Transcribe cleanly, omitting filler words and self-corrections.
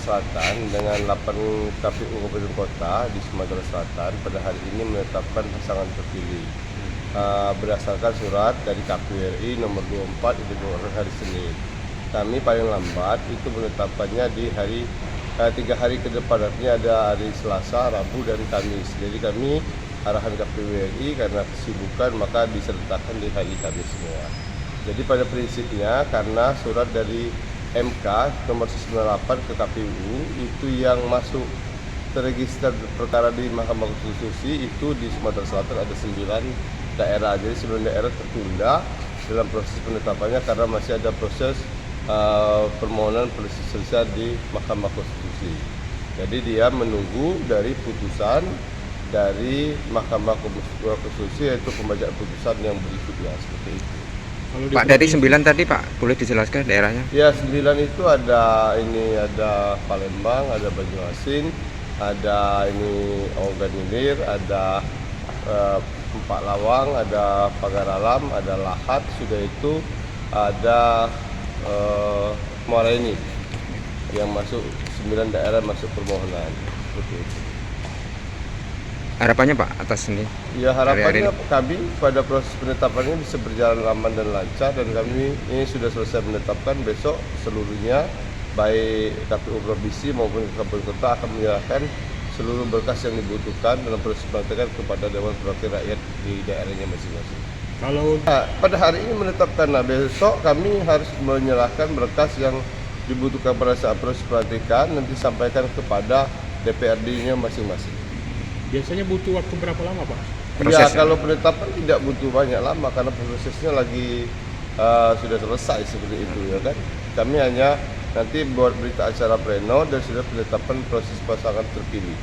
Selatan dengan 8 KPU Kabupaten Kota di Sumatera Selatan pada hari ini menetapkan pasangan terpilih berdasarkan surat dari KPU RI nomor 24 yang dikeluarkan hari Senin. Kami paling lambat itu menetapkannya di 3 hari ke depan, artinya ada hari Selasa, Rabu, dan Kamis. Jadi kami arahan KPU RI karena kesibukan maka disertakan di hari Kamis semua. Jadi pada prinsipnya karena surat dari MK nomor 98 ke KPU itu yang masuk terregister perkara di Mahkamah Konstitusi itu di Sumatera Selatan ada 9 daerah. Jadi 9 daerah tertunda dalam proses penetapannya karena masih ada proses permohonan perselisihan di Mahkamah Konstitusi. Jadi dia menunggu dari putusan dari Mahkamah Konstitusi yaitu pembacaan putusan yang berikutnya seperti itu. Pak, dari 9 tadi Pak, boleh dijelaskan daerahnya? Ya, 9 itu ada Palembang, ada Banyuasin, ada Oganilir, ada Empak Lawang, ada Pagar Alam, ada Lahat, sudah itu ada Muara Enim yang masuk 9 daerah masuk permohonan seperti itu. Harapannya Pak atas ini? Ya, harapannya kami pada proses penetapannya bisa berjalan aman dan lancar, dan kami ini sudah selesai menetapkan. Besok seluruhnya baik KPU provinsi maupun kabupaten kota akan menyerahkan seluruh berkas yang dibutuhkan dalam proses penetapan kepada Dewan Perwakilan Rakyat di daerahnya masing-masing. Pada hari ini menetapkan, besok kami harus menyerahkan berkas yang dibutuhkan pada saat proses pelantikan, nanti sampaikan kepada DPRD-nya masing-masing. Biasanya butuh waktu berapa lama Pak? Ya, kalau penetapan tidak butuh banyak lama karena prosesnya lagi sudah selesai seperti itu ya kan. Kami hanya nanti buat berita acara pleno dan sudah penetapan proses pasangan terpilih.